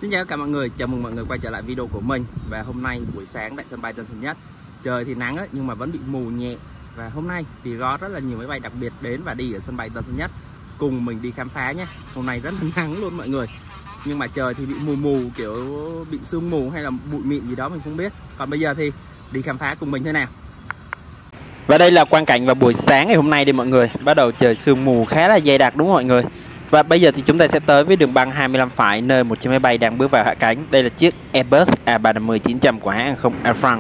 Xin chào tất cả mọi người, chào mừng mọi người quay trở lại video của mình. Và hôm nay buổi sáng tại sân bay Tân Sơn Nhất, trời thì nắng ấy, nhưng mà vẫn bị mù nhẹ. Và hôm nay thì có rất là nhiều máy bay đặc biệt đến và đi ở sân bay Tân Sơn Nhất cùng mình đi khám phá nhé. Hôm nay rất là nắng luôn mọi người, nhưng mà trời thì bị mù mù, kiểu bị sương mù hay là bụi mịn gì đó mình không biết. Còn bây giờ thì đi khám phá cùng mình thế nào. Và đây là quang cảnh vào buổi sáng ngày hôm nay đi mọi người. Bắt đầu trời sương mù khá là dày đặc đúng không mọi người. Và bây giờ thì chúng ta sẽ tới với đường băng 25 phải, nơi một chiếc máy bay đang bước vào hạ cánh. Đây là chiếc Airbus A350-900 của hãng hàng không Air France.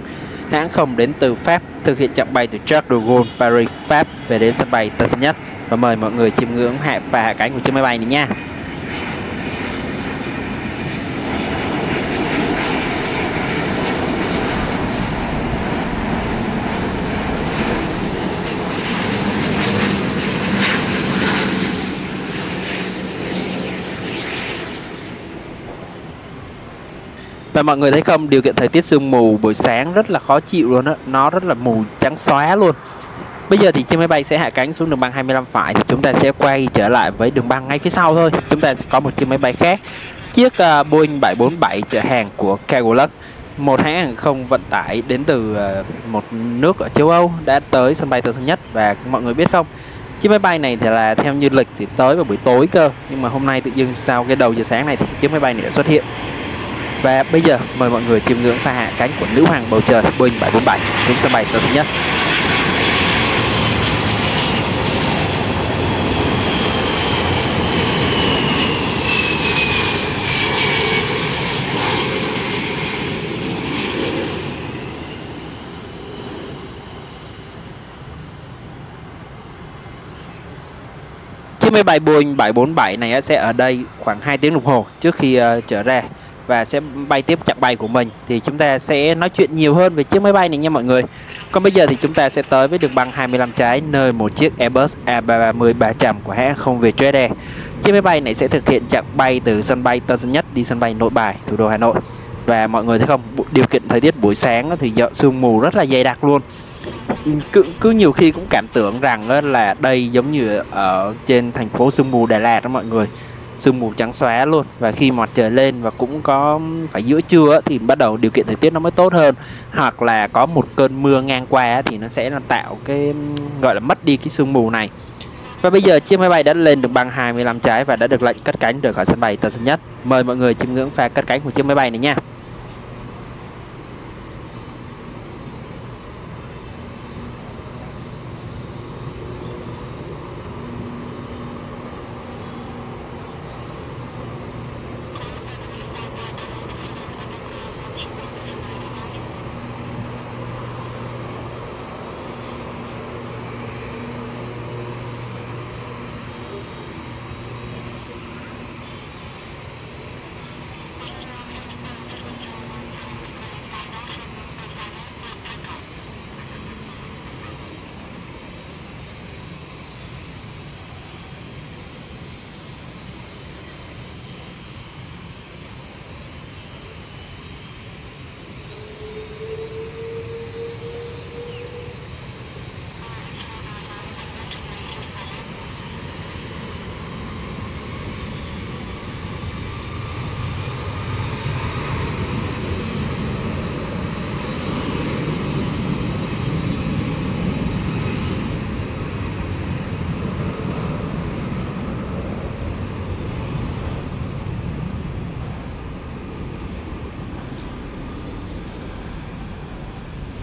Hãng hàng không đến từ Pháp, thực hiện chặng bay từ Charles de Gaulle, Paris, Pháp về đến sân bay Tân Sơn Nhất. Và mời mọi người chiêm ngưỡng hạ cánh của chiếc máy bay này nha. Và mọi người thấy không, điều kiện thời tiết sương mù buổi sáng rất là khó chịu luôn á, nó rất là mù trắng xóa luôn. Bây giờ thì chiếc máy bay sẽ hạ cánh xuống đường băng 25 phải, thì chúng ta sẽ quay trở lại với đường băng ngay phía sau thôi. Chúng ta sẽ có một chiếc máy bay khác, chiếc Boeing 747 chở hàng của Cargolux, một hãng hàng không vận tải đến từ một nước ở châu Âu đã tới sân bay Tân Sơn Nhất. Và mọi người biết không, chiếc máy bay này thì là theo như lịch thì tới vào buổi tối cơ, nhưng mà hôm nay tự dưng sau cái đầu giờ sáng này thì chiếc máy bay này đã xuất hiện. Và bây giờ mời mọi người chiêm ngưỡng pha hạ cánh của nữ hoàng bầu trời Boeing 747 xuống sân bay Tân Sơn Nhất. Chiếc máy bay Boeing 747 này sẽ ở đây khoảng 2 tiếng đồng hồ trước khi trở ra và sẽ bay tiếp chặng bay của mình. Thì chúng ta sẽ nói chuyện nhiều hơn về chiếc máy bay này nha mọi người. Còn bây giờ thì chúng ta sẽ tới với đường băng 25 trái, nơi một chiếc Airbus A330-300 của hãng không Vietjet Air. Chiếc máy bay này sẽ thực hiện chặng bay từ sân bay Tân Sơn Nhất đi sân bay Nội Bài, thủ đô Hà Nội. Và mọi người thấy không, điều kiện thời tiết buổi sáng thì sương mù rất là dày đặc luôn. Cứ nhiều khi cũng cảm tưởng rằng là đây giống như ở trên thành phố sương mù Đà Lạt đó mọi người, sương mù trắng xóa luôn. Và khi mặt trời lên và cũng có phải giữa trưa thì bắt đầu điều kiện thời tiết nó mới tốt hơn, hoặc là có một cơn mưa ngang qua thì nó sẽ là tạo cái gọi là mất đi cái sương mù này. Và bây giờ chiếc máy bay đã lên đường băng 25 trái và đã được lệnh cất cánh rời khỏi sân bay Tân Sơn Nhất. Mời mọi người chiêm ngưỡng pha cất cánh của chiếc máy bay này nha.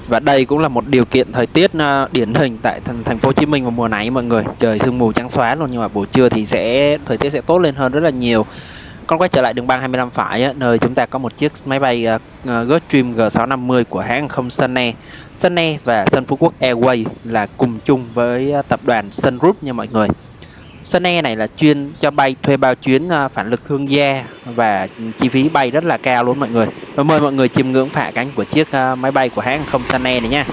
Và đây cũng là một điều kiện thời tiết điển hình tại thành phố Hồ Chí Minh vào mùa này mọi người. Trời sương mù trắng xóa luôn, nhưng mà buổi trưa thì thời tiết sẽ tốt lên hơn rất là nhiều. Còn quay trở lại đường băng 25 phải, nơi chúng ta có một chiếc máy bay Gulfstream G650 của hãng không Sun Air. Sun Air và Sun Phú Quốc Airways là cùng chung với tập đoàn Sun Group nha mọi người. Sun Air này là chuyên cho bay thuê bao chuyến phản lực thương gia và chi phí bay rất là cao luôn mọi người. Và mời mọi người chiêm ngưỡng hạ cánh của chiếc máy bay của hãng không Sun Air này nha.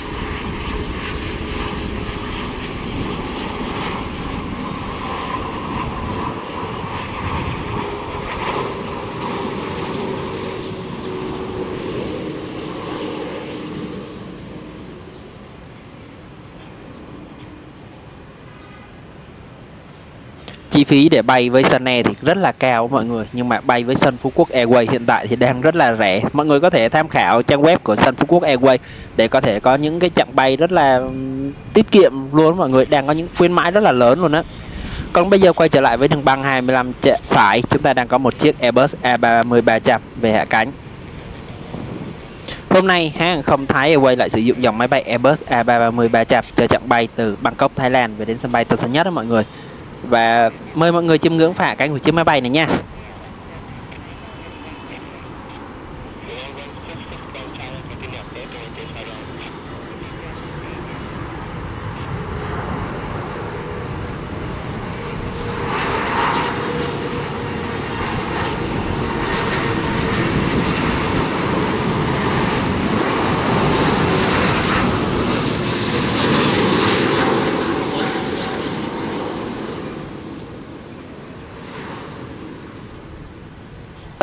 chi phí để bay với Sun Air thì rất là cao mọi người, nhưng mà bay với Sun Phú Quốc Airways hiện tại thì đang rất là rẻ. Mọi người có thể tham khảo trang web của Sun Phú Quốc Airways để có thể có những cái chặng bay rất là tiết kiệm luôn mọi người, đang có những khuyến mãi rất là lớn luôn á. Còn bây giờ quay trở lại với đường băng 25 phải, chúng ta đang có một chiếc Airbus A330-300 về hạ cánh. Hôm nay hãng hàng không Thái Airways lại sử dụng dòng máy bay Airbus A330-300 cho chặng bay từ Bangkok, Thái Lan về đến sân bay Tân Sơn Nhất đó mọi người. Và mời mọi người chiêm ngưỡng phá hạ cánh của chiếc máy bay này nha.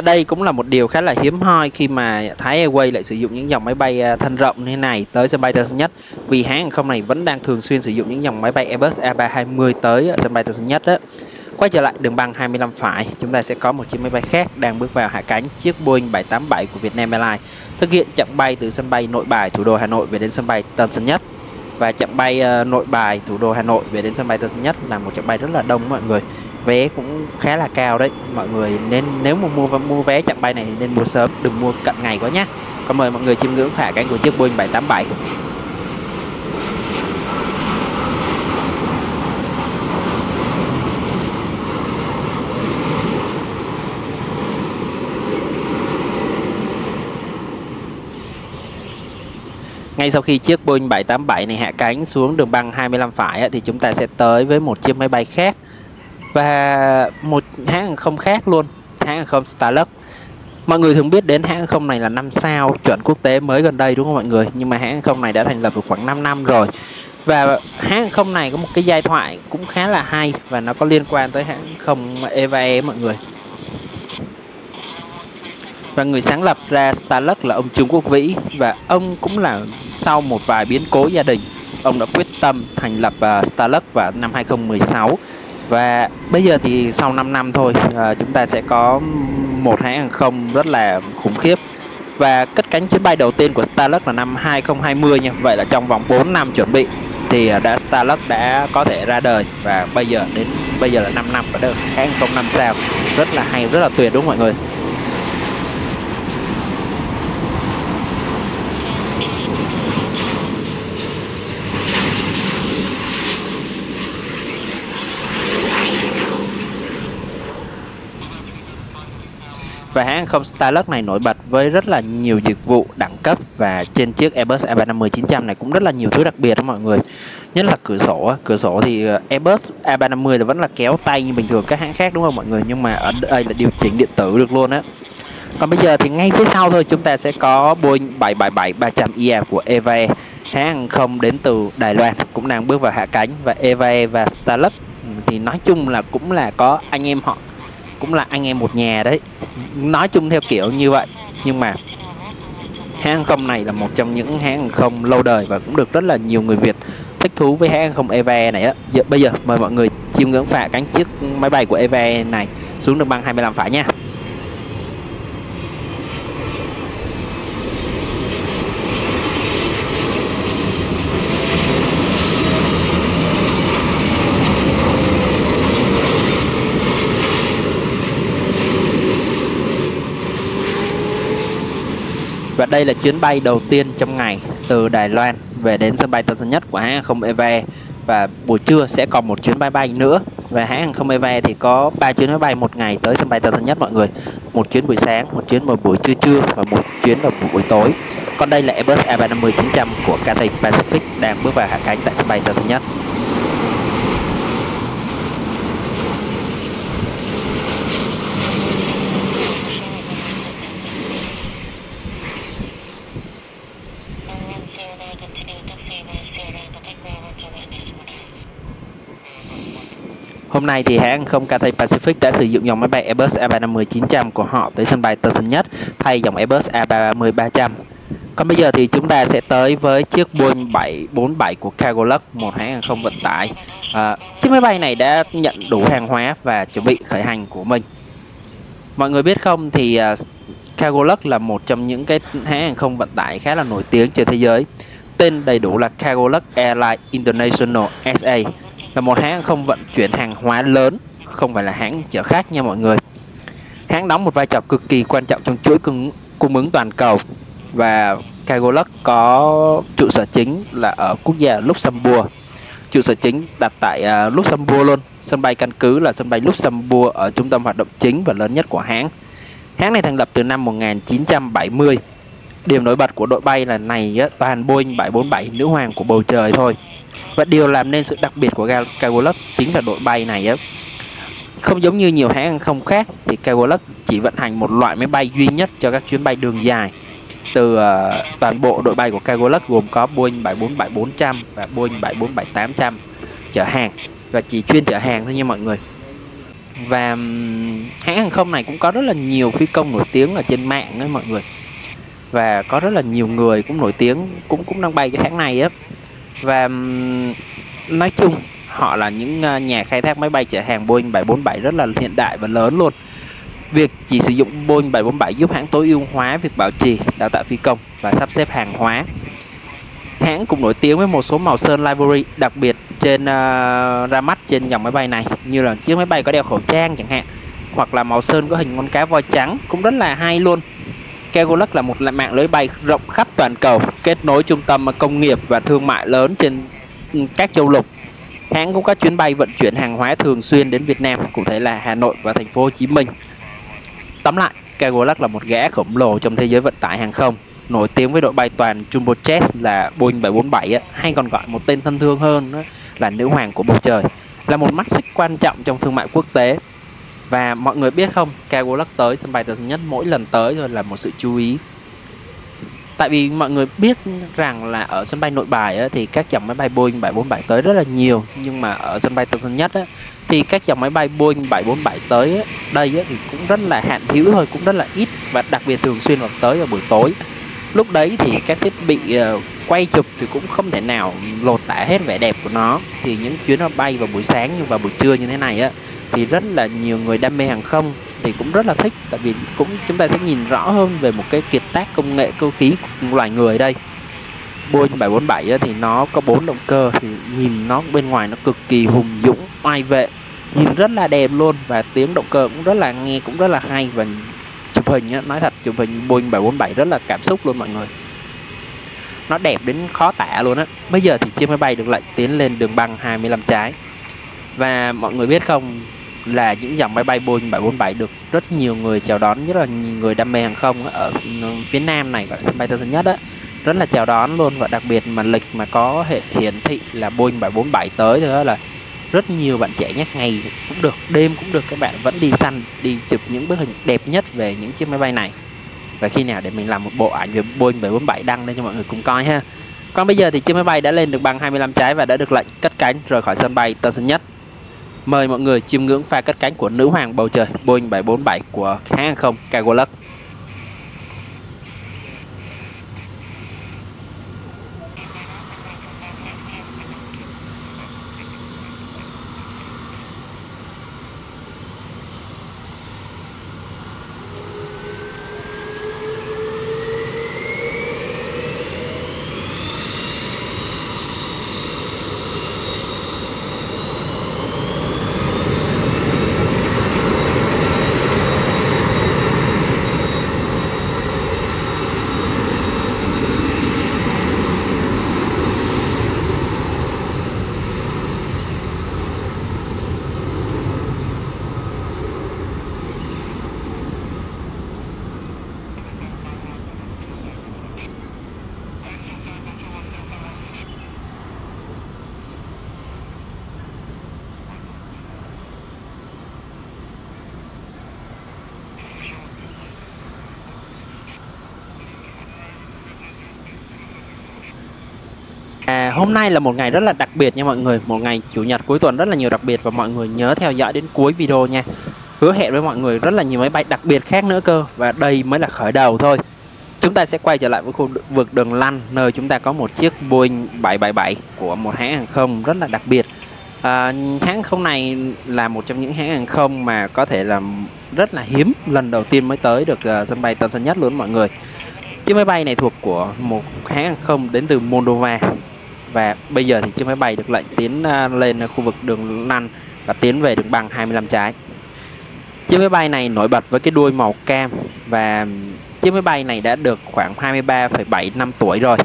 Đây cũng là một điều khá là hiếm hoi khi mà Thái Airways lại sử dụng những dòng máy bay thân rộng như thế này tới sân bay Tân Sơn Nhất, vì hãng hàng không này vẫn đang thường xuyên sử dụng những dòng máy bay Airbus A320 tới sân bay Tân Sơn Nhất đó. Quay trở lại đường băng 25 phải, chúng ta sẽ có một chiếc máy bay khác đang bước vào hạ cánh, chiếc Boeing 787 của Vietnam Airlines, thực hiện chặng bay từ sân bay Nội Bài thủ đô Hà Nội về đến sân bay Tân Sơn Nhất. Và chặng bay Nội Bài thủ đô Hà Nội về đến sân bay Tân Sơn Nhất là một chặng bay rất là đông mọi người. Vé cũng khá là cao đấy mọi người, nên nếu mà mua vé chặng bay này thì nên mua sớm, đừng mua cận ngày quá nhé. Còn mời mọi người chiêm ngưỡng hạ cánh của chiếc Boeing 787. Ngay sau khi chiếc Boeing 787 này hạ cánh xuống đường băng 25 phải thì chúng ta sẽ tới với một chiếc máy bay khác và một hãng hàng không khác luôn, hãng hàng không Starlux. Mọi người thường biết đến hãng hàng không này là 5 sao chuẩn quốc tế mới gần đây đúng không mọi người, nhưng mà hãng hàng không này đã thành lập được khoảng 5 năm rồi. Và hãng hàng không này có một cái giai thoại cũng khá là hay và nó có liên quan tới hãng hàng không Eva Air mọi người. Và người sáng lập ra Starlux là ông Trương Quốc Vĩ, và ông cũng là sau một vài biến cố gia đình, ông đã quyết tâm thành lập Starlux vào năm 2016. Và bây giờ thì sau 5 năm thôi, chúng ta sẽ có một hãng hàng không rất là khủng khiếp. Và cất cánh chuyến bay đầu tiên của Starlux là năm 2020 nha. Vậy là trong vòng 4 năm chuẩn bị thì Starlux đã có thể ra đời. Và bây giờ là 5 năm và hãng hàng không 5 sao. Rất là hay, rất là tuyệt đúng không mọi người. Và hãng hàng không Starlux này nổi bật với rất là nhiều dịch vụ đẳng cấp, và trên chiếc Airbus A350-900 này cũng rất là nhiều thứ đặc biệt đó mọi người. Nhất là cửa sổ thì Airbus A350 là vẫn là kéo tay như bình thường các hãng khác đúng không mọi người, nhưng mà ở đây là điều chỉnh điện tử được luôn á. Còn bây giờ thì ngay phía sau thôi chúng ta sẽ có Boeing 777-300ER của Eva Air, hãng hàng không đến từ Đài Loan cũng đang bước vào hạ cánh. Và Eva Air và Starlux thì nói chung là cũng là có anh em họ, cũng là anh em một nhà đấy, nói chung theo kiểu như vậy. Nhưng mà hãng hàng không này là một trong những hãng hàng không lâu đời và cũng được rất là nhiều người Việt thích thú với hãng hàng không Eva Air này á. Bây giờ mời mọi người chiêm ngưỡng phá cánh chiếc máy bay của Eva Air này xuống đường băng 25 phải nha. Và đây là chuyến bay đầu tiên trong ngày từ Đài Loan về đến sân bay Tân Sơn Nhất của hãng hàng không Eva Air. Và buổi trưa sẽ còn một chuyến bay nữa. Và hãng hàng không Eva Air thì có 3 chuyến máy bay một ngày tới sân bay Tân Sơn Nhất mọi người. Một chuyến buổi sáng, một chuyến vào buổi trưa và một chuyến vào buổi tối. Còn đây là Airbus A350-900 của Cathay Pacific đang bước vào hạ cánh tại sân bay Tân Sơn Nhất. Hôm nay thì hãng hàng không Cathay Pacific đã sử dụng dòng máy bay Airbus A350-900 của họ tới sân bay Tân Sơn Nhất thay dòng Airbus A330-300. Còn bây giờ thì chúng ta sẽ tới với chiếc Boeing 747 của Cargolux, một hãng hàng không vận tải Chiếc máy bay này đã nhận đủ hàng hóa và chuẩn bị khởi hành của mình. Mọi người biết không, thì Cargolux là một trong những cái hãng hàng không vận tải khá là nổi tiếng trên thế giới. Tên đầy đủ là Cargolux Airlines International SA, là một hãng hàng không vận chuyển hàng hóa lớn, không phải là hãng chở khách nha mọi người. Hãng đóng một vai trò cực kỳ quan trọng trong chuỗi cung ứng toàn cầu, và Cargolux có trụ sở chính là ở quốc gia Luxembourg. Trụ sở chính đặt tại Luxembourg luôn. Sân bay căn cứ là sân bay Luxembourg ở trung tâm hoạt động chính và lớn nhất của hãng. Hãng này thành lập từ năm 1970. Điểm nổi bật của đội bay là này toàn Boeing 747 nữ hoàng của bầu trời thôi. Và điều làm nên sự đặc biệt của Cargolux chính là đội bay này không giống như nhiều hãng hàng không khác, thì Cargolux chỉ vận hành một loại máy bay duy nhất cho các chuyến bay đường dài. Từ toàn bộ đội bay của Cargolux gồm có Boeing 747-400 và Boeing 747-800 chở hàng, và chỉ chuyên chở hàng thôi nha mọi người. Và hãng hàng không này cũng có rất là nhiều phi công nổi tiếng ở trên mạng ấy mọi người, và có rất là nhiều người cũng nổi tiếng cũng đang bay cái hãng này á. Và nói chung họ là những nhà khai thác máy bay chở hàng Boeing 747 rất là hiện đại và lớn luôn. Việc chỉ sử dụng Boeing 747 giúp hãng tối ưu hóa việc bảo trì, đào tạo phi công và sắp xếp hàng hóa. Hãng cũng nổi tiếng với một số màu sơn livery đặc biệt trên ra mắt trên dòng máy bay này, như là chiếc máy bay có đeo khẩu trang chẳng hạn, hoặc là màu sơn có hình con cá voi trắng cũng rất là hay luôn. Cargolux là một mạng lưới bay rộng khắp toàn cầu, kết nối trung tâm công nghiệp và thương mại lớn trên các châu lục. Hãng cũng có chuyến bay vận chuyển hàng hóa thường xuyên đến Việt Nam, cụ thể là Hà Nội và thành phố Hồ Chí Minh. Tóm lại, Cargolux là một gã khổng lồ trong thế giới vận tải hàng không, nổi tiếng với đội bay toàn Jumbojet là Boeing 747 hay còn gọi một tên thân thương hơn là nữ hoàng của bầu trời, là một mắt xích quan trọng trong thương mại quốc tế. Và mọi người biết không, Cargolux tới sân bay Tân Sơn Nhất mỗi lần tới rồi là một sự chú ý. Tại vì mọi người biết rằng là ở sân bay Nội Bài thì các dòng máy bay Boeing 747 tới rất là nhiều, nhưng mà ở sân bay Tân Sơn Nhất thì các dòng máy bay Boeing 747 tới đây thì cũng rất là hạn hữu thôi, cũng rất là ít, và đặc biệt thường xuyên tới vào buổi tối. Lúc đấy thì các thiết bị quay chụp thì cũng không thể nào lột tả hết vẻ đẹp của nó. Thì những chuyến bay vào buổi sáng như vào buổi trưa như thế này thì rất là nhiều người đam mê hàng không thì cũng rất là thích, tại vì cũng chúng ta sẽ nhìn rõ hơn về một cái kiệt tác công nghệ cơ khí của loài người đây. Boeing 747 thì nó có 4 động cơ, thì nhìn nó bên ngoài nó cực kỳ hùng dũng, oai vệ, nhìn rất là đẹp luôn, và tiếng động cơ cũng rất là nghe cũng rất là hay. Và chụp hình nói thật, chụp hình Boeing 747 rất là cảm xúc luôn mọi người, nó đẹp đến khó tả luôn á. Bây giờ thì chiếc máy bay được lệnh tiến lên đường băng 25 trái. Và mọi người biết không, là những dòng máy bay Boeing 747 được rất nhiều người chào đón, rất là nhiều người đam mê hàng không ở phía Nam này, gọi là sân bay Tân Sơn Nhất rất là chào đón luôn. Và đặc biệt mà lịch mà có hệ hiển thị là Boeing 747 tới thì đó là rất nhiều bạn trẻ nhé, ngày cũng được, đêm cũng được, các bạn vẫn đi săn, đi chụp những bức hình đẹp nhất về những chiếc máy bay này. Và khi nào để mình làm một bộ ảnh về Boeing 747 đăng lên cho mọi người cùng coi ha. Còn bây giờ thì chiếc máy bay đã lên được băng 25 trái và đã được lệnh cất cánh rời khỏi sân bay Tân Sơn Nhất. Mời mọi người chiêm ngưỡng pha cất cánh của nữ hoàng bầu trời Boeing 747 của hãng hàng không Cargolux. Hôm nay là một ngày rất là đặc biệt nha mọi người, một ngày chủ nhật cuối tuần rất là nhiều đặc biệt, và mọi người nhớ theo dõi đến cuối video nha. Hứa hẹn với mọi người rất là nhiều máy bay đặc biệt khác nữa cơ, và đây mới là khởi đầu thôi. Chúng ta sẽ quay trở lại với khu vực đường lăn, nơi chúng ta có một chiếc Boeing 777 của một hãng hàng không rất là đặc biệt. Hãng không này là một trong những hãng hàng không mà có thể là rất là hiếm, lần đầu tiên mới tới được sân bay Tân Sơn Nhất luôn mọi người. Chiếc máy bay này thuộc của một hãng hàng không đến từ Moldova. Và bây giờ thì chiếc máy bay được lệnh tiến lên khu vực đường lăn và tiến về đường băng 25 trái. Chiếc máy bay này nổi bật với cái đuôi màu cam và chiếc máy bay này đã được khoảng 23,7 năm tuổi rồi.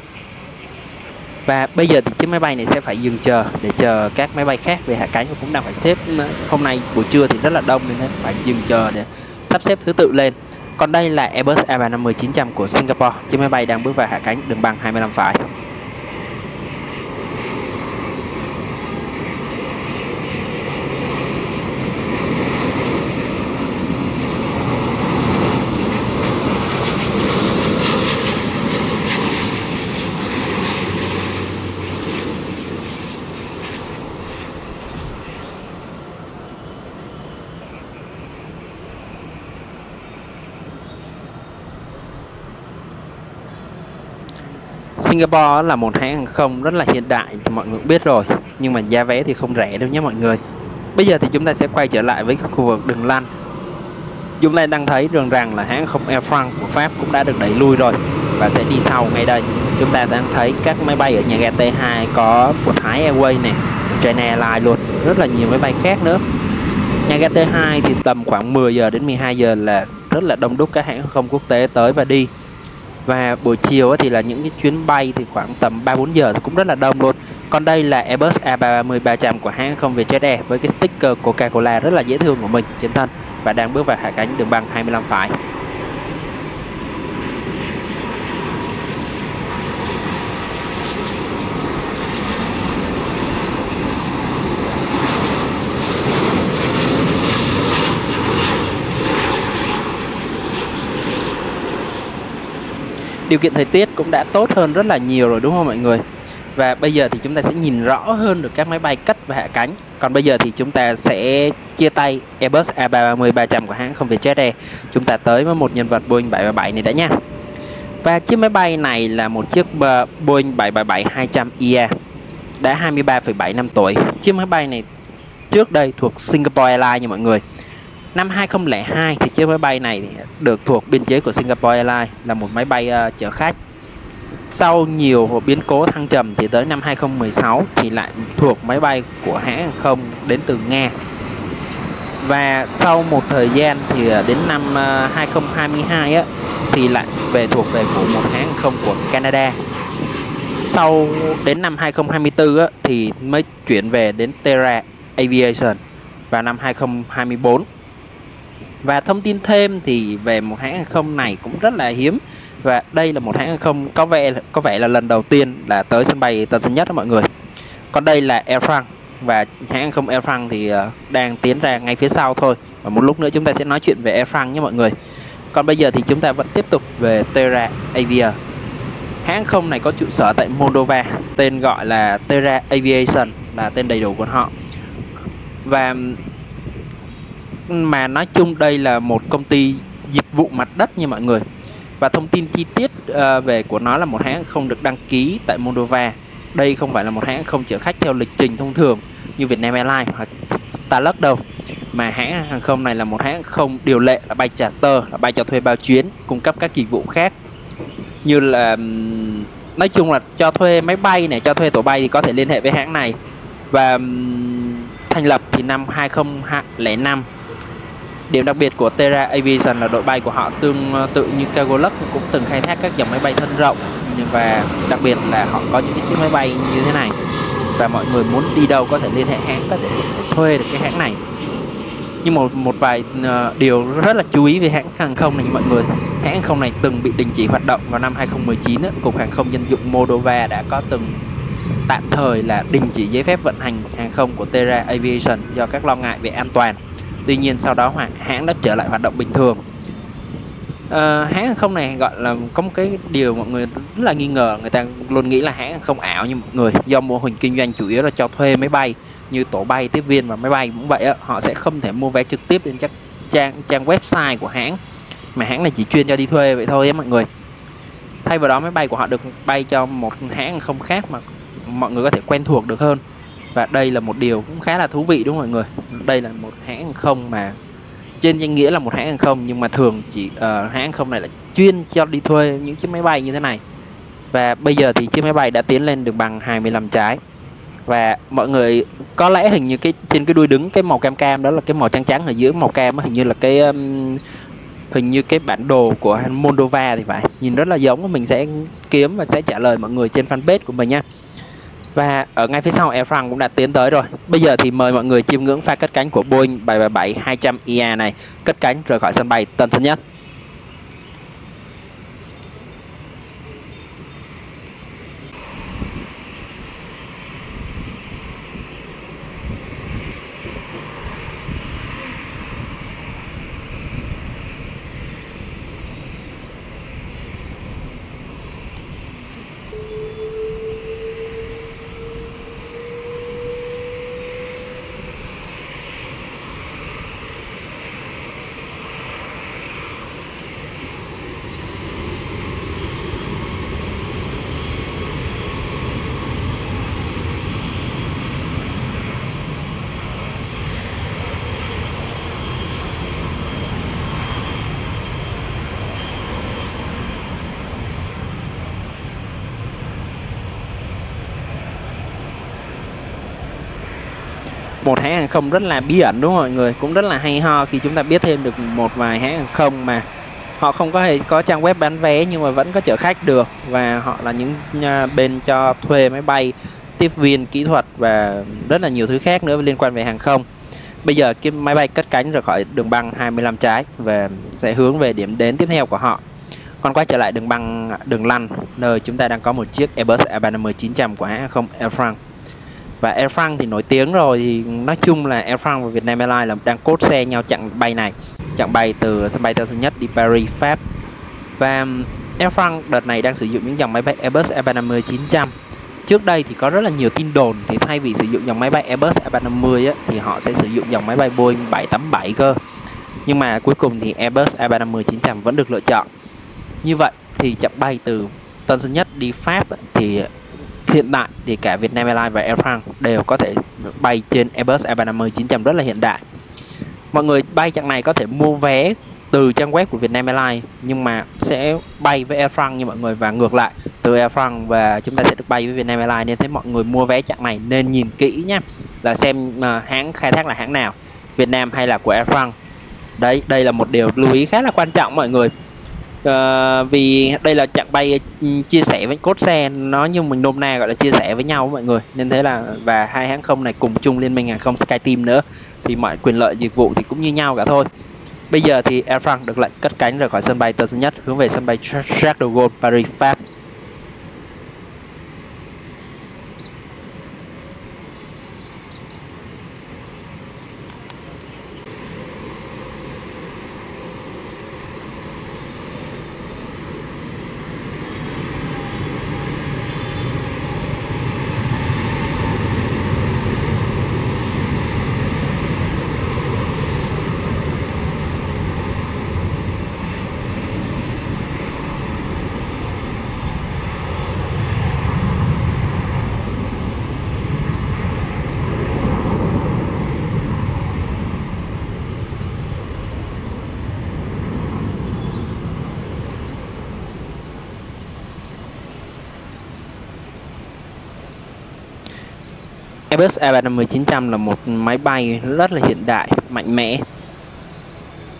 Và bây giờ thì chiếc máy bay này sẽ phải dừng chờ để chờ các máy bay khác về hạ cánh, và cũng đang phải xếp. Hôm nay buổi trưa thì rất là đông nên phải dừng chờ để sắp xếp thứ tự lên. Còn đây là Airbus A350-900 của Singapore. Chiếc máy bay đang bước vào hạ cánh đường băng 25 phải. Singapore là một hãng hàng không rất là hiện đại thì mọi người cũng biết rồi, nhưng mà giá vé thì không rẻ đâu nhé mọi người. Bây giờ thì chúng ta sẽ quay trở lại với khu vực đường lăn. Chúng ta đang thấy rằng là hãng không Air France của Pháp cũng đã được đẩy lui rồi và sẽ đi sau ngay đây. Chúng ta đang thấy các máy bay ở nhà ga T2 có của Thái Airways này, China Airlines luôn, rất là nhiều máy bay khác nữa. Nhà ga T2 thì tầm khoảng 10 giờ đến 12 giờ là rất là đông đúc các hãng không quốc tế tới và đi. Và buổi chiều thì là những cái chuyến bay thì khoảng tầm 3-4 giờ thì cũng rất là đông luôn. Còn đây là Airbus A330-300 của hãng không Vietjet Air với cái sticker Coca-Cola rất là dễ thương của mình trên thân và đang bước vào hạ cánh đường băng 25 phải. Điều kiện thời tiết cũng đã tốt hơn rất là nhiều rồi đúng không mọi người? Và bây giờ thì chúng ta sẽ nhìn rõ hơn được các máy bay cất và hạ cánh. Còn bây giờ thì chúng ta sẽ chia tay Airbus A330-300 của hãng không Vietjet Air. Chúng ta tới với một nhân vật Boeing 737 này đã nha. Và chiếc máy bay này là một chiếc Boeing 737-200ER đã 23,7 năm tuổi. Chiếc máy bay này trước đây thuộc Singapore Airlines nha mọi người. Năm 2002 thì chiếc máy bay này được thuộc biên chế của Singapore Airlines, là một máy bay chở khách. Sau nhiều biến cố thăng trầm thì tới năm 2016 thì lại thuộc máy bay của hãng hàng không đến từ Nga. Và sau một thời gian thì đến năm 2022 thì lại thuộc về của một hãng hàng không của Canada. Sau đến năm 2024 thì mới chuyển về đến Terra Aviation vào năm 2024. Và thông tin thêm thì về một hãng hàng không này cũng rất là hiếm. Và đây là một hãng hàng không có vẻ là lần đầu tiên là tới sân bay Tân Sơn Nhất đó mọi người. Còn đây là Air France. Và hãng hàng không Air France thì đang tiến ra ngay phía sau thôi. Và một lúc nữa chúng ta sẽ nói chuyện về Air France nhé mọi người. Còn bây giờ thì chúng ta vẫn tiếp tục về Terra Aviation. Hãng hàng không này có trụ sở tại Moldova, tên gọi là Terra Aviation là tên đầy đủ của họ. Và mà nói chung đây là một công ty dịch vụ mặt đất nha mọi người. Và thông tin chi tiết về của nó là một hãng không được đăng ký tại Moldova. Đây không phải là một hãng không chở khách theo lịch trình thông thường như Vietnam Airlines hoặc Starlux đâu, mà hãng hàng không này là một hãng không điều lệ, là bay charter, là bay cho thuê bao chuyến, cung cấp các dịch vụ khác như là nói chung là cho thuê máy bay này, cho thuê tổ bay thì có thể liên hệ với hãng này. Và thành lập thì năm 2005. Điểm đặc biệt của Terra Aviation là đội bay của họ tương tự như Cargolux, cũng từng khai thác các dòng máy bay thân rộng, và đặc biệt là họ có những cái chiếc máy bay như thế này. Và mọi người muốn đi đâu có thể liên hệ hãng, có thể thuê được cái hãng này. Nhưng một vài điều rất là chú ý về hãng hàng không này mọi người. Hãng hàng không này từng bị đình chỉ hoạt động vào năm 2019. Cục Hàng không Dân dụng Moldova đã có từng tạm thời là đình chỉ giấy phép vận hành hàng không của Terra Aviation do các lo ngại về an toàn. Tuy nhiên sau đó hãng đã trở lại hoạt động bình thường. Hãng hàng không này gọi là có một cái điều mọi người rất là nghi ngờ, người ta luôn nghĩ là hãng hàng không ảo như mọi người, do mô hình kinh doanh chủ yếu là cho thuê máy bay như tổ bay, tiếp viên và máy bay cũng vậy họ sẽ không thể mua vé trực tiếp trên trang website của hãng, mà hãng này chỉ chuyên cho đi thuê vậy thôi mọi người. Thay vào đó máy bay của họ được bay cho một hãng hàng không khác mà mọi người có thể quen thuộc được hơn. Và đây là một điều cũng khá là thú vị đúng không mọi người. Đây là một hãng hàng không mà trên danh nghĩa là một hãng hàng không, nhưng mà thường chỉ hãng hàng không này là chuyên cho đi thuê những chiếc máy bay như thế này. Và bây giờ thì chiếc máy bay đã tiến lên đường bằng 25 trái. Và mọi người có lẽ hình như trên cái đuôi đứng cái màu cam cam đó là cái màu trắng trắng ở giữa màu cam đó, hình như là hình như cái bản đồ của Moldova thì phải, nhìn rất là giống. Mình sẽ kiếm và sẽ trả lời mọi người trên fanpage của mình nha. Và ở ngay phía sau Air France cũng đã tiến tới rồi. Bây giờ thì mời mọi người chiêm ngưỡng pha cất cánh của Boeing 737-200ER này cất cánh rời khỏi sân bay Tân Sơn Nhất. Một hãng hàng không rất là bí ẩn đúng không mọi người, cũng rất là hay ho khi chúng ta biết thêm được một vài hãng hàng không mà họ không có trang web bán vé nhưng mà vẫn có chở khách được, và họ là những bên cho thuê máy bay, tiếp viên kỹ thuật và rất là nhiều thứ khác nữa liên quan về hàng không. Bây giờ cái máy bay cất cánh rời khỏi đường băng 25 trái và sẽ hướng về điểm đến tiếp theo của họ. Còn quay trở lại đường lăn nơi chúng ta đang có một chiếc Airbus A350-900 của hãng hàng không Air France. Và Air France thì nổi tiếng rồi, thì nói chung là Air France và Vietnam Airlines là đang cốt xe nhau chặng bay này, chặng bay từ sân bay Tân Sơn Nhất đi Paris, Pháp. Và Air France đợt này đang sử dụng những dòng máy bay Airbus A350-900. Trước đây thì có rất là nhiều tin đồn thì thay vì sử dụng dòng máy bay Airbus A350 á, thì họ sẽ sử dụng dòng máy bay Boeing 787 cơ. Nhưng mà cuối cùng thì Airbus A350-900 vẫn được lựa chọn. Như vậy thì chặng bay từ Tân Sơn Nhất đi Pháp thì hiện tại thì cả Vietnam Airlines và Air France đều có thể bay trên Airbus A350-900 rất là hiện đại. Mọi người bay chặng này có thể mua vé từ trang web của Vietnam Airlines nhưng mà sẽ bay với Air France như mọi người, và ngược lại từ Air France và chúng ta sẽ được bay với Vietnam Airlines. Nên thế mọi người mua vé chặng này nên nhìn kỹ nhé, là xem hãng khai thác là hãng nào, Vietnam hay là của Air France. Đấy, đây là một điều lưu ý khá là quan trọng mọi người. Vì đây là chặng bay chia sẻ với cốt xe, nó như mình nôm na gọi là chia sẻ với nhau mọi người, nên thế là và hai hãng không này cùng chung liên minh hàng không SkyTeam nữa thì mọi quyền lợi dịch vụ thì cũng như nhau cả thôi. Bây giờ thì Air France được lệnh cất cánh rời khỏi sân bay Tân Sơn Nhất hướng về sân bay Charles de Gaulle, Paris, Pháp. Airbus A350-900 là một máy bay rất là hiện đại, mạnh mẽ.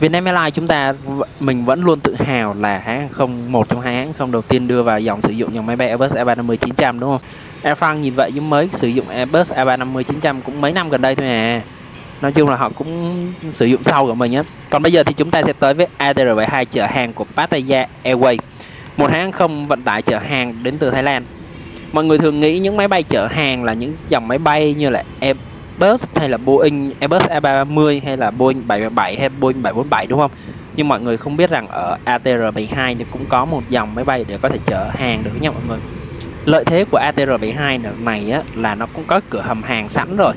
Vietnam Airlines chúng ta mình vẫn luôn tự hào là hãng không, một trong hai hãng không đầu tiên đưa vào dòng sử dụng dòng máy bay Airbus A350-900 đúng không? Air France nhìn vậy nhưng mới sử dụng Airbus A350-900 cũng mấy năm gần đây thôi à. Nói chung là họ cũng sử dụng sau của mình á. Còn bây giờ thì chúng ta sẽ tới với ATR72 chở hàng của Pattaya Airways, một hãng không vận tải chở hàng đến từ Thái Lan. Mọi người thường nghĩ những máy bay chở hàng là những dòng máy bay như là Airbus hay là Boeing, Airbus A330 hay là Boeing 737 hay Boeing 747 đúng không? Nhưng mọi người không biết rằng ở ATR72 thì cũng có một dòng máy bay để có thể chở hàng được nha mọi người. Lợi thế của ATR72 này á, là nó cũng có cửa hầm hàng sẵn rồi,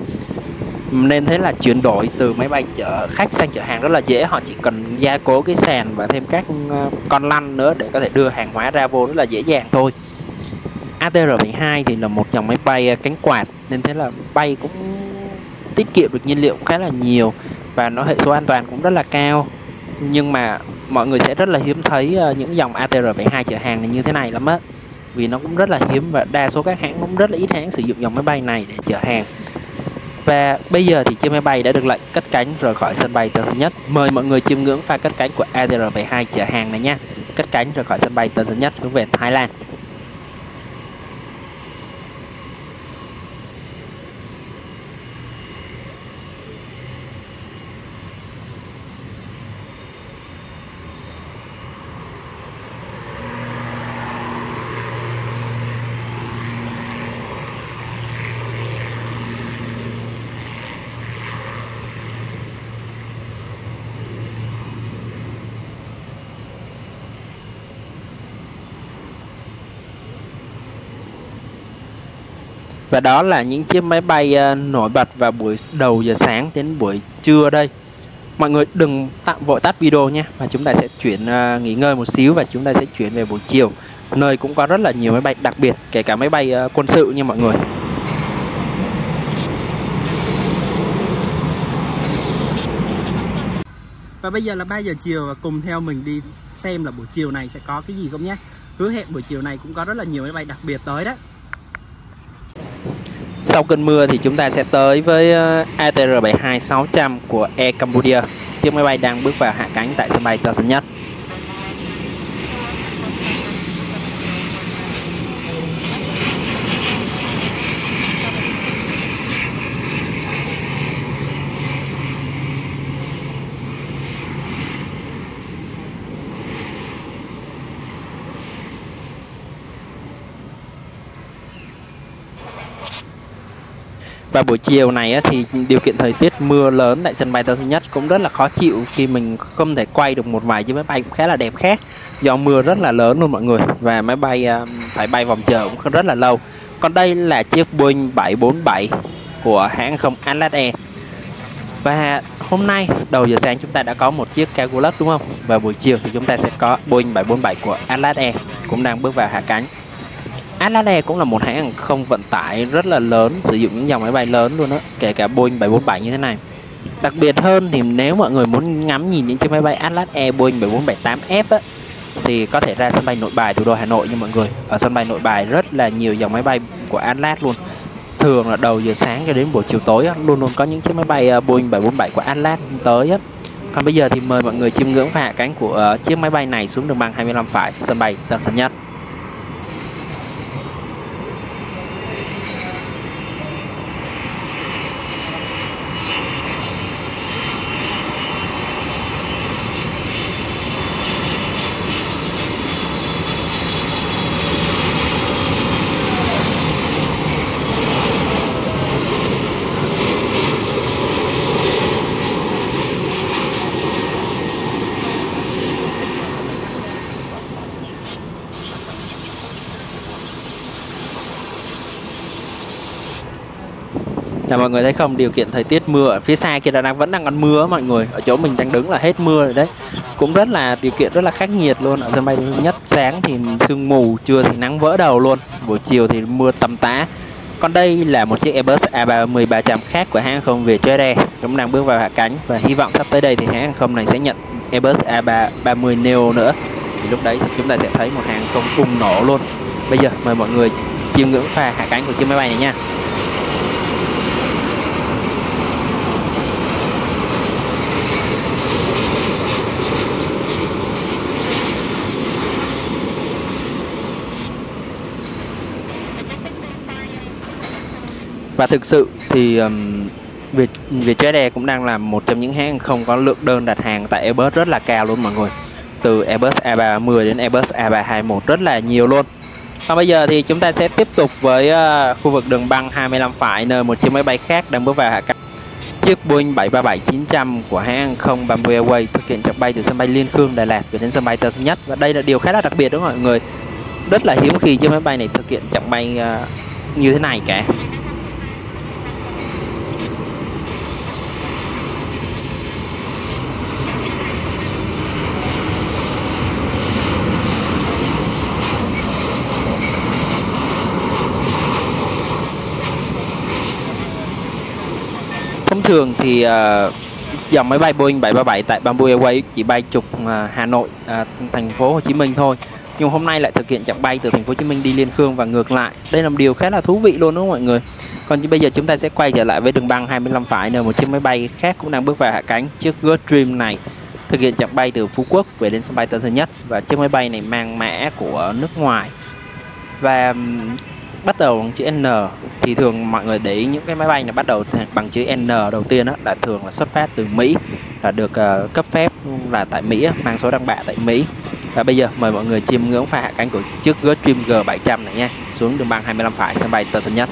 nên thế là chuyển đổi từ máy bay chở khách sang chở hàng rất là dễ. Họ chỉ cần gia cố cái sàn và thêm các con lăn nữa để có thể đưa hàng hóa ra vô rất là dễ dàng thôi. ATR-72 thì là một dòng máy bay cánh quạt, nên thế là bay cũng tiết kiệm được nhiên liệu khá là nhiều và nó hệ số an toàn cũng rất là cao. Nhưng mà mọi người sẽ rất là hiếm thấy những dòng ATR-72 chở hàng này như thế này lắm á, vì nó cũng rất là hiếm và đa số các hãng cũng rất là ít hãng sử dụng dòng máy bay này để chở hàng. Và bây giờ thì chiếc máy bay đã được lệnh cất cánh rời khỏi sân bay Tân Sơn Nhất. Mời mọi người chiêm ngưỡng pha cất cánh của ATR-72 chở hàng này nha. Cất cánh rời khỏi sân bay Tân Sơn Nhất hướng về Thái Lan. Và đó là những chiếc máy bay nổi bật vào buổi đầu giờ sáng đến buổi trưa đây. Mọi người đừng vội tắt video nha, và chúng ta sẽ chuyển nghỉ ngơi một xíu và chúng ta sẽ chuyển về buổi chiều, nơi cũng có rất là nhiều máy bay đặc biệt, kể cả máy bay quân sự nha mọi người. Và bây giờ là 3 giờ chiều và cùng theo mình đi xem là buổi chiều này sẽ có cái gì không nhé. Hứa hẹn buổi chiều này cũng có rất là nhiều máy bay đặc biệt tới đó. Sau cơn mưa thì chúng ta sẽ tới với ATR-72-600 của Air Cambodia. Chiếc máy bay đang bước vào hạ cánh tại sân bay Tân Sơn Nhất. Và buổi chiều này thì điều kiện thời tiết mưa lớn tại sân bay Tân Sơn Nhất cũng rất là khó chịu, khi mình không thể quay được một vài chiếc máy bay cũng khá là đẹp khác do mưa rất là lớn luôn mọi người, và máy bay phải bay vòng chờ cũng rất là lâu. Còn đây là chiếc Boeing 747 của hãng không Atlas Air. Và hôm nay đầu giờ sáng chúng ta đã có một chiếc Calculus đúng không? Và buổi chiều thì chúng ta sẽ có Boeing 747 của Atlas Air cũng đang bước vào hạ cánh. Atlas Air cũng là một hãng hàng không vận tải rất là lớn, sử dụng những dòng máy bay lớn luôn đó, kể cả Boeing 747 như thế này. Đặc biệt hơn thì nếu mọi người muốn ngắm nhìn những chiếc máy bay Atlas Air Boeing 7478F á, thì có thể ra sân bay Nội Bài, thủ đô Hà Nội nha mọi người. Ở sân bay Nội Bài rất là nhiều dòng máy bay của Atlas luôn. Thường là đầu giờ sáng cho đến buổi chiều tối á, luôn luôn có những chiếc máy bay Boeing 747 của Atlas tới á. Còn bây giờ thì mời mọi người chiêm ngưỡng và hạ cánh của chiếc máy bay này xuống đường băng 25 phải sân bay Tân Sơn Nhất. Mọi người thấy không, điều kiện thời tiết mưa ở phía xa kia vẫn đang còn mưa mọi người, ở chỗ mình đang đứng là hết mưa rồi đấy. Cũng rất là điều kiện rất là khắc nghiệt luôn. Ở sân bay Tân Sơn Nhất sáng thì sương mù, trưa thì nắng vỡ đầu luôn, buổi chiều thì mưa tầm tã. Còn đây là một chiếc Airbus A310-300 khác của hãng không Vietjet Air cũng đang bước vào hạ cánh, và hy vọng sắp tới đây thì hãng không này sẽ nhận Airbus A330 Neo nữa, thì lúc đấy chúng ta sẽ thấy một hàng không bùng nổ luôn. Bây giờ mời mọi người chiêm ngưỡng pha hạ cánh của chiếc máy bay này nha. Và thực sự thì Vietjet Air cũng đang là một trong những hãng không có lượng đơn đặt hàng tại Airbus rất là cao luôn mọi người. Từ Airbus A310 đến Airbus A321 rất là nhiều luôn. Còn bây giờ thì chúng ta sẽ tiếp tục với khu vực đường băng 25 phải, nơi một chiếc máy bay khác đang bước vào hạ cánh. Chiếc Boeing 737-900 của hãng không Bamboo Airways thực hiện chặng bay từ sân bay Liên Khương, Đà Lạt về đến sân bay Tân Sơn Nhất. Và đây là điều khá là đặc biệt đúng không mọi người? Rất là hiếm khi chiếc máy bay này thực hiện chặng bay như thế này cả. Thông thường thì dòng máy bay Boeing 737 tại Bamboo Airways chỉ bay trục Hà Nội, thành phố Hồ Chí Minh thôi. Nhưng hôm nay lại thực hiện chặng bay từ thành phố Hồ Chí Minh đi Liên Khương và ngược lại. Đây là một điều khá là thú vị luôn đúng không mọi người? Còn bây giờ chúng ta sẽ quay trở lại với đường băng 25 phải, nơi một chiếc máy bay khác cũng đang bước vào hạ cánh. Chiếc Gulfstream này thực hiện chặng bay từ Phú Quốc về đến sân bay Tân Sơn Nhất, và chiếc máy bay này mang mã của nước ngoài và bắt đầu bằng chữ N. Thì thường mọi người để ý những cái máy bay này bắt đầu bằng chữ N đầu tiên đó là thường là xuất phát từ Mỹ, là được cấp phép là tại Mỹ, mang số đăng bạ tại Mỹ. Và bây giờ mời mọi người chiêm ngưỡng pha hạ cánh của chiếc Gulfstream G700 này nha, xuống đường băng 25 phải sân bay Tân Sơn Nhất.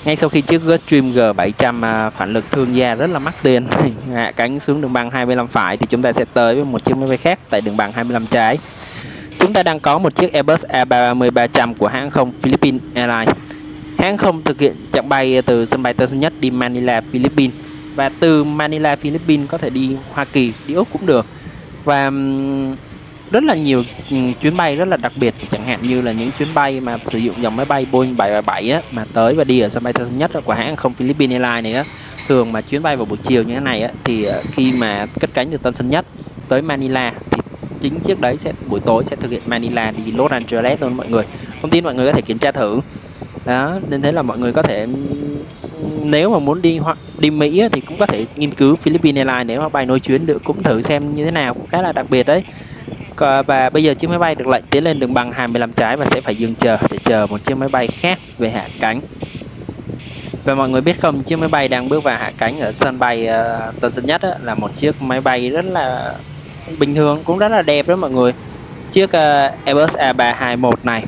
Ngay sau khi chiếc Gulfstream G700 phản lực thương gia rất là mắc tiền hạ cánh xuống đường băng 25 phải, thì chúng ta sẽ tới với một chiếc máy bay khác tại đường băng 25 trái. Chúng ta đang có một chiếc Airbus A330-300 của hãng không Philippines Airlines. Hãng không thực hiện chặng bay từ sân bay Tân Sơn Nhất đi Manila, Philippines, và từ Manila, Philippines có thể đi Hoa Kỳ, đi Úc cũng được. Và rất là nhiều chuyến bay rất là đặc biệt, chẳng hạn như là những chuyến bay mà sử dụng dòng máy bay Boeing 737 á, mà tới và đi ở sân bay Tân Sơn Nhất của hãng không Philippines Airlines này á. Thường mà chuyến bay vào buổi chiều như thế này á, thì khi mà cất cánh từ Tân Sơn Nhất tới Manila thì chính chiếc đấy sẽ buổi tối sẽ thực hiện Manila đi Los Angeles luôn mọi người. Thông tin mọi người có thể kiểm tra thử. Đó, nên thế là mọi người có thể, nếu mà muốn đi Mỹ á, thì cũng có thể nghiên cứu Philippines Airlines, nếu mà bay nối chuyến được cũng thử xem như thế nào, cũng khá là đặc biệt đấy. Và bây giờ chiếc máy bay được lệnh tiến lên đường băng 25 trái và sẽ phải dừng chờ để chờ một chiếc máy bay khác về hạ cánh. Và mọi người biết không, chiếc máy bay đang bước vào hạ cánh ở sân bay Tân Sơn Nhất là một chiếc máy bay rất là bình thường, cũng rất là đẹp đó mọi người. Chiếc Airbus A321 này,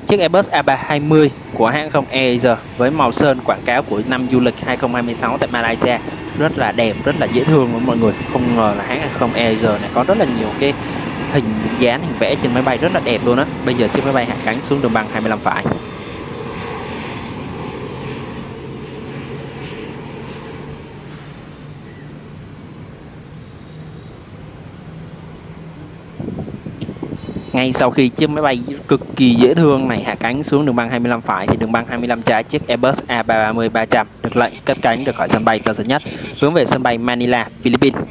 chiếc Airbus A320 của hãng không AirAsia với màu sơn quảng cáo của năm du lịch 2026 tại Malaysia, rất là đẹp, rất là dễ thương luôn mọi người. Không ngờ là hãng không AirAsia này có rất là nhiều cái hình dáng, hình vẽ trên máy bay rất là đẹp luôn á. Bây giờ chiếc máy bay hạ cánh xuống đường băng 25 phải. Ngay sau khi chiếc máy bay cực kỳ dễ thương này hạ cánh xuống đường băng 25 phải, thì đường băng 25 trái chiếc Airbus A330-300 được lệnh cất cánh được khỏi sân bay Tân Sơn Nhất hướng về sân bay Manila, Philippines.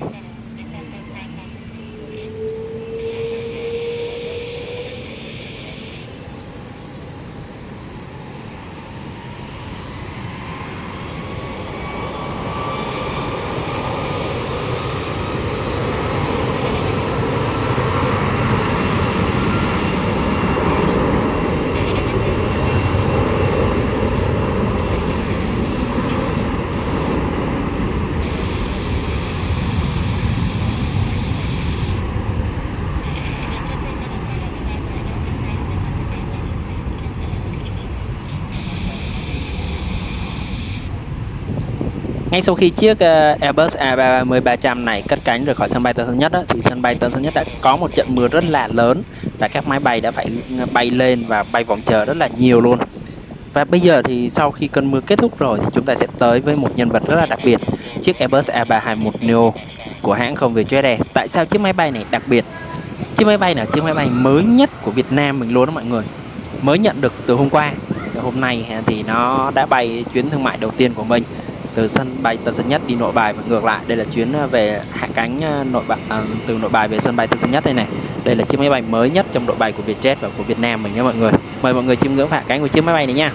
Ngay sau khi chiếc Airbus A330-300 này cất cánh rời khỏi sân bay Tân Sơn Nhất thì sân bay Tân Sơn Nhất đã có một trận mưa rất là lớn, và các máy bay đã phải bay lên và bay vòng chờ rất là nhiều luôn. Và bây giờ thì sau khi cơn mưa kết thúc rồi thì chúng ta sẽ tới với một nhân vật rất là đặc biệt, chiếc Airbus A321neo của hãng không Vietjet Air. Tại sao chiếc máy bay này đặc biệt? Chiếc máy bay này là chiếc máy bay mới nhất của Việt Nam mình luôn đó mọi người, mới nhận được từ hôm qua. Hôm nay thì nó đã bay chuyến thương mại đầu tiên của mình từ sân bay Tân Sơn Nhất đi Nội Bài và ngược lại. Đây là chuyến về hạ cánh từ Nội Bài về sân bay Tân Sơn Nhất đây này. Đây là chiếc máy bay mới nhất trong đội bay của Vietjet và của Việt Nam mình nha mọi người. Mời mọi người chiêm ngưỡng hạ cánh của chiếc máy bay này nha.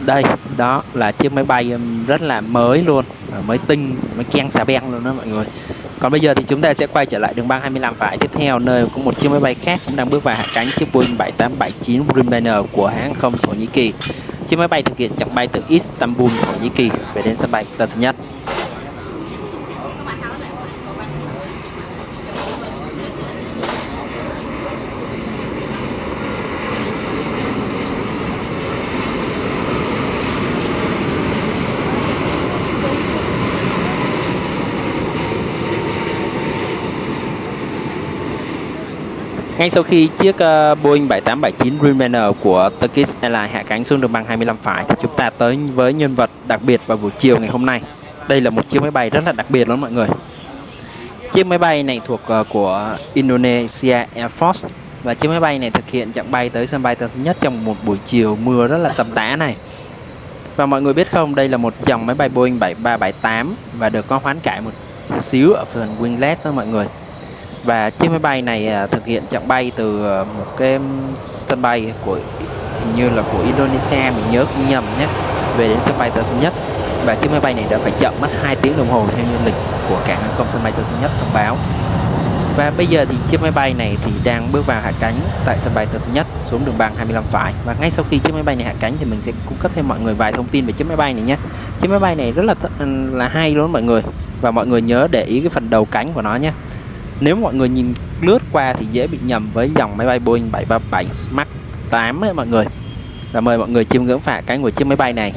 Đây, đó là chiếc máy bay rất là mới luôn, mới tinh, mới keng xà beng luôn đó mọi người. Còn bây giờ thì chúng ta sẽ quay trở lại đường băng 25 phải tiếp theo, nơi có một chiếc máy bay khác cũng đang bước vào hạ cánh, chiếc Boeing 7879 Dreamliner của hãng không Thổ Nhĩ Kỳ. Chiếc máy bay thực hiện chặng bay từ Istanbul, Thổ Nhĩ Kỳ về đến sân bay Tân Sơn Nhất. Ngay sau khi chiếc Boeing 7879 Dreamliner của Turkish Airlines hạ cánh xuống đường băng 25 phải thì chúng ta tới với nhân vật đặc biệt vào buổi chiều ngày hôm nay. Đây là một chiếc máy bay rất là đặc biệt luôn mọi người. Chiếc máy bay này thuộc của Indonesia Air Force và chiếc máy bay này thực hiện chặng bay tới sân bay Tân Sơn Nhất trong một buổi chiều mưa rất là tầm tã này. Và mọi người biết không, đây là một dòng máy bay Boeing 7378 và được có hoán cải một xíu ở phần winglet đó mọi người. Và chiếc máy bay này thực hiện chặng bay từ một cái sân bay của hình như là của Indonesia, mình nhớ không nhầm nhé, về đến sân bay Tân Sơn Nhất. Và chiếc máy bay này đã phải chậm mất 2 tiếng đồng hồ theo như lịch của cảng hàng không sân bay Tân Sơn Nhất thông báo. Và bây giờ thì chiếc máy bay này thì đang bước vào hạ cánh tại sân bay Tân Sơn Nhất xuống đường băng 25 phải. Và ngay sau khi chiếc máy bay này hạ cánh thì mình sẽ cung cấp thêm mọi người vài thông tin về chiếc máy bay này nhé. Chiếc máy bay này rất là hay luôn mọi người. Và mọi người nhớ để ý cái phần đầu cánh của nó nhé. Nếu mọi người nhìn lướt qua thì dễ bị nhầm với dòng máy bay Boeing 737 Max 8 ấy mọi người. Và mời mọi người chiêm ngưỡng hạ cánh của chiếc máy bay này.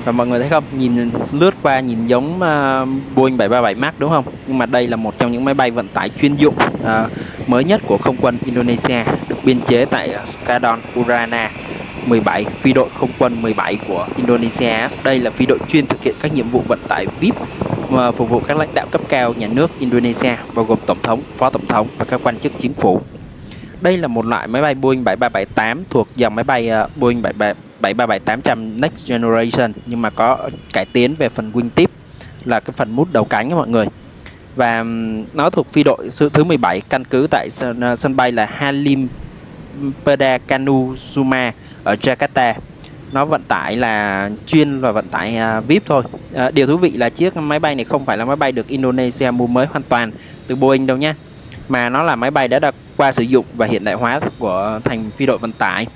Và mọi người thấy không, nhìn lướt qua nhìn giống Boeing 737 Max đúng không? Nhưng mà đây là một trong những máy bay vận tải chuyên dụng mới nhất của không quân Indonesia, được biên chế tại Skadron Udara 17, phi đội không quân 17 của Indonesia. Đây là phi đội chuyên thực hiện các nhiệm vụ vận tải VIP phục vụ các lãnh đạo cấp cao nhà nước Indonesia, bao gồm tổng thống, phó tổng thống và các quan chức chính phủ. Đây là một loại máy bay Boeing 7378 thuộc dòng máy bay Boeing 737-800 Next Generation, nhưng mà có cải tiến về phần wing tip là cái phần mút đầu cánh mọi người. Và nó thuộc phi đội thứ 17, căn cứ tại sân bay là Halim Perdanakusuma ở Jakarta. Nó vận tải là chuyên và vận tải VIP thôi. Điều thú vị là chiếc máy bay này không phải là máy bay được Indonesia mua mới hoàn toàn từ Boeing đâu nhé, mà nó là máy bay đã được qua sử dụng và hiện đại hóa của thành phi đội vận tải.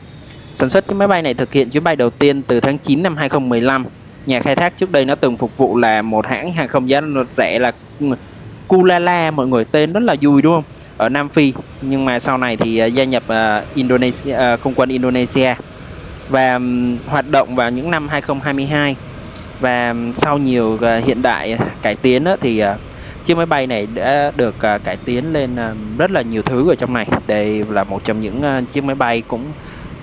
Sản xuất chiếc máy bay này thực hiện chuyến bay đầu tiên từ tháng 9 năm 2015. Nhà khai thác trước đây nó từng phục vụ là một hãng hàng không giá rẻ là Kulala, mọi người tên rất là vui đúng không? Ở Nam Phi, nhưng mà sau này thì gia nhập Indonesia, không quân Indonesia và hoạt động vào những năm 2022. Và sau nhiều hiện đại cải tiến thì chiếc máy bay này đã được cải tiến lên rất là nhiều thứ ở trong này. Đây là một trong những chiếc máy bay cũng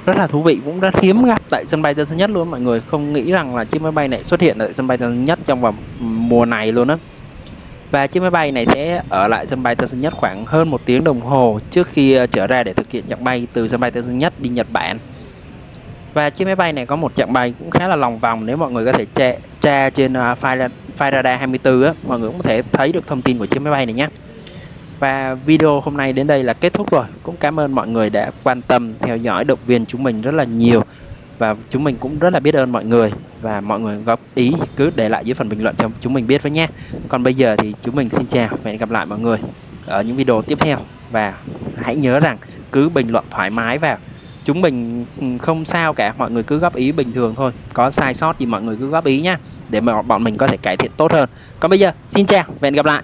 rất là thú vị, cũng rất hiếm gặp tại sân bay Tân Sơn Nhất luôn. Mọi người không nghĩ rằng là chiếc máy bay này xuất hiện tại sân bay Tân Sơn Nhất trong vào mùa này luôn á. Và chiếc máy bay này sẽ ở lại sân bay Tân Sơn Nhất khoảng hơn 1 tiếng đồng hồ trước khi trở ra để thực hiện chặng bay từ sân bay Tân Sơn Nhất đi Nhật Bản. Và chiếc máy bay này có một chặng bay cũng khá là lòng vòng, nếu mọi người có thể tra trên file radar 24 á, mọi người cũng có thể thấy được thông tin của chiếc máy bay này nhé. Và video hôm nay đến đây là kết thúc rồi. Cũng cảm ơn mọi người đã quan tâm, theo dõi, động viên chúng mình rất là nhiều. Và chúng mình cũng rất là biết ơn mọi người. Và mọi người góp ý cứ để lại dưới phần bình luận cho chúng mình biết với nhé. Còn bây giờ thì chúng mình xin chào và hẹn gặp lại mọi người ở những video tiếp theo. Và hãy nhớ rằng cứ bình luận thoải mái vào. Chúng mình không sao cả, mọi người cứ góp ý bình thường thôi. Có sai sót thì mọi người cứ góp ý nhá, để mà bọn mình có thể cải thiện tốt hơn. Còn bây giờ xin chào và hẹn gặp lại.